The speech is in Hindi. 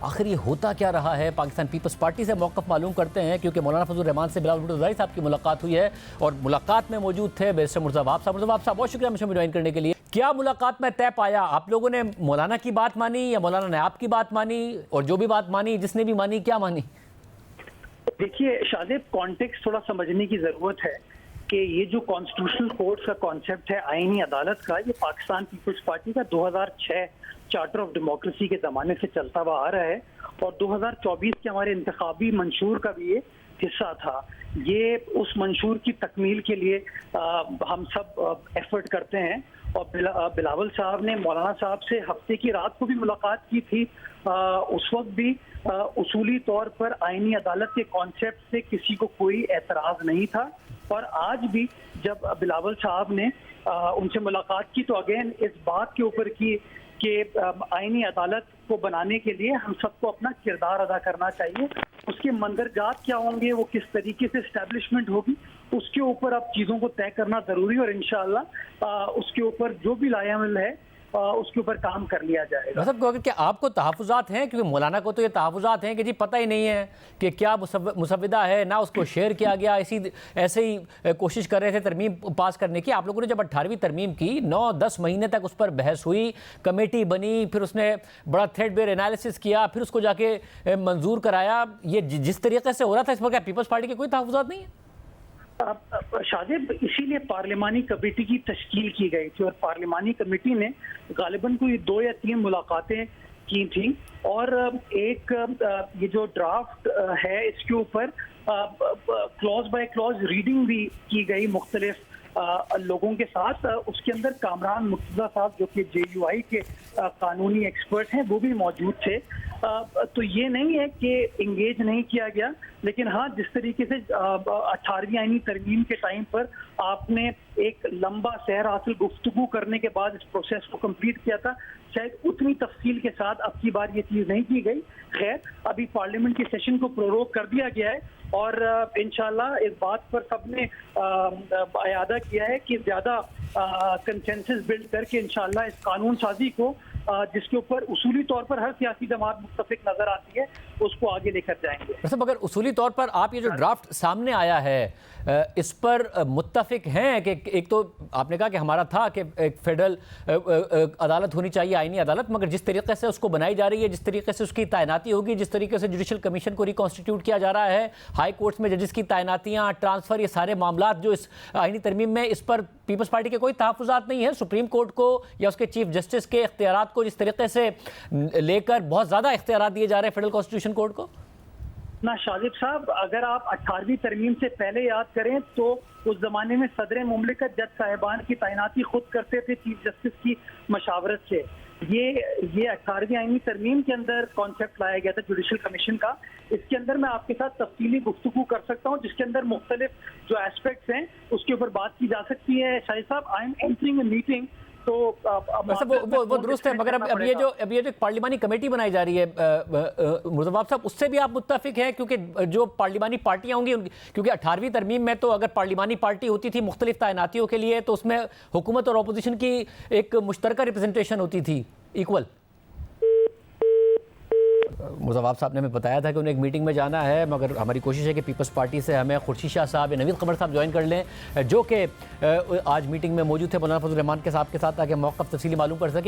आखिर ये होता क्या रहा है। पाकिस्तान पीपल्स पार्टी से मौक़िफ़ मालूम करते हैं, क्योंकि मौलाना फजल रहमान से बिलावल भुट्टो ज़रदारी साहब की मुलाकात हुई है और मुलाकात में मौजूद थे बैरिस्टर मुर्तज़ा वहाब साहब। मुर्तज़ा वहाब साहब, बहुत शुक्रिया मुझे ज्वाइन करने के लिए। क्या मुलाकात में तय पाया? आप लोगों ने मौलाना की बात मानी या मौलाना ने आपकी बात मानी? और जो भी बात मानी, जिसने भी मानी, क्या मानी? देखिए शादिब, कॉन्टेक्स्ट थोड़ा समझने की ज़रूरत है कि ये जो कॉन्स्टिट्यूशनल कोर्ट का कॉन्सेप्ट है आईनी अदालत का, ये पाकिस्तान पीपल्स पार्टी का 2006 चार्टर ऑफ डेमोक्रेसी के ज़माने से चलता हुआ आ रहा है और 2024 के हमारे इंतखाबी मंशूर का भी ये हिस्सा था। ये उस मंशूर की तकमील के लिए हम सब एफर्ट करते हैं और बिलावल साहब ने मौलाना साहब से हफ्ते की रात को भी मुलाकात की थी। उस वक्त भी उसूली तौर पर आईनी अदालत के कॉन्सेप्ट से किसी को कोई एतराज़ नहीं था और आज भी जब बिलावल साहब ने उनसे मुलाकात की तो अगेन इस बात के ऊपर की कि आईनी अदालत को बनाने के लिए हम सबको अपना किरदार अदा करना चाहिए। उसके मंदरजात क्या होंगे, वो किस तरीके से इस्टेब्लिशमेंट होगी, उसके ऊपर अब चीज़ों को तय करना ज़रूरी और इंशाअल्लाह उसके ऊपर जो भी लायामिल है उसके ऊपर काम कर लिया जाएगा। मतलब अगर क्या आपको तहफ़्फ़ुज़ात हैं, क्योंकि मौलाना को तो ये तहफ़्फ़ुज़ात हैं कि जी पता ही नहीं है कि क्या मुसव्विदा है, ना उसको शेयर किया गया, ऐसे ही कोशिश कर रहे थे तरमीम पास करने की। आप लोगों ने जब 18वीं तरमीम की 9-10 महीने तक उस पर बहस हुई, कमेटी बनी, फिर उसने बड़ा थ्रेडबेयर एनालिसिस किया, फिर उसको जाके मंजूर कराया। ये जिस तरीके से हो रहा था, इस पर क्या पीपल्स पार्टी के कोई तहफ़्फ़ुज़ात नहीं है? शादिब, इसीलिए पार्लिमानी कमेटी की तश्कील की गई थी और पार्लिमानी कमेटी ने गालिबन कोई 2 या 3 मुलाकातें की थी और एक ये जो ड्राफ्ट है इसके ऊपर क्लॉज बाय क्लॉज रीडिंग भी की गई मुख्तलिफ लोगों के साथ। उसके अंदर कामरान मुर्तज़ा साहब जो कि JUI के कानूनी एक्सपर्ट हैं वो भी मौजूद थे। तो ये नहीं है कि इंगेज नहीं किया गया, लेकिन हाँ, जिस तरीके से 18वीं आईनी तरमीम के टाइम पर आपने एक लंबा सैर हासिल गुफ्तगू करने के बाद इस प्रोसेस को कंप्लीट किया था, शायद उतनी तफसील के साथ अब की बार ये चीज़ नहीं की गई। खैर, अभी पार्लियामेंट के सेशन को प्रोरोग कर दिया गया है और इंशाल्लाह इस बात पर सबने इरादा किया है कि ज़्यादा कंसेंसस बिल्ड करके इंशाल्लाह इस कानून साजी को जिसके ऊपर उसूली तौर पर हर सियासी जमात मुत्तफिक नजर आती है उसको आगे लेकर जाएंगे। मतलब अगर उसूली तौर पर आप ये जो ड्राफ्ट सामने आया है इस पर मुत्तफिक हैं कि एक तो आपने कहा कि हमारा था कि एक फेडरल अदालत होनी चाहिए, आईनी अदालत, मगर जिस तरीके से उसको बनाई जा रही है, जिस तरीके से उसकी तैनाती होगी, जिस तरीके से जुडिशल कमीशन को रिकॉन्स्टिट्यूट किया जा रहा है, हाई कोर्ट्स में जजेस की तैनातियाँ, ट्रांसफ़र, ये सारे मामलात जो इस आईनी तरमीम में, इस पर पीपल्स पार्टी के कोई तहफ़्फ़ुज़ात नहीं है। सुप्रीम कोर्ट को या उसके चीफ जस्टिस के इख्तियारात को जिस तरीके से लेकर बहुत ज़्यादा इख्तियारात दिए जा रहे हैं फेडरल कॉन्स्टिट्यूशन कोर्ट को ना। शादिब साहब, अगर आप 18वीं तरमीम से पहले याद करें तो उस जमाने में सदर मुमलिकत जज साहिबान की तैनाती खुद करते थे चीफ जस्टिस की मशावरत से। ये 18वीं आईनी तरमीम के अंदर कॉन्सेप्ट लाया गया था जुडिशल कमीशन का। इसके अंदर मैं आपके साथ तफसीली गुफ्तगू कर सकता हूँ जिसके अंदर मुख्तलिफ जो एस्पेक्ट्स हैं उसके ऊपर बात की जा सकती है। शाहिद साहब, I am entering a meeting, तो वो दुरुस्त है, मगर अब ये जो पार्लिमानी कमेटी बनाई जा रही है मुर्तज़ा वहाब साहब, उससे भी आप मुत्तफिक हैं? क्योंकि जो पार्लिमानी पार्टियां होंगी, क्योंकि 18वीं तरमीम में तो अगर पार्लिमानी पार्टी होती थी मुख्तलिफ तैनातियों के लिए, तो उसमें हुकूमत और अपोजिशन की एक मुश्तरका रिप्रेजेंटेशन होती थी, इक्वल। मुर्तज़ा वहाब साहब ने हमें बताया था कि उन्हें एक मीटिंग में जाना है, मगर हमारी कोशिश है कि पीपल्स पार्टी से हमें खुर्शीद शाह साहब या नवीद कमर साहब ज्वाइन कर लें, जो कि आज मीटिंग में मौजूद थे मौलाना फजल रहमान के साहब के साथ, ताकि मौक़िफ़ तफसीली मालूम कर सकें।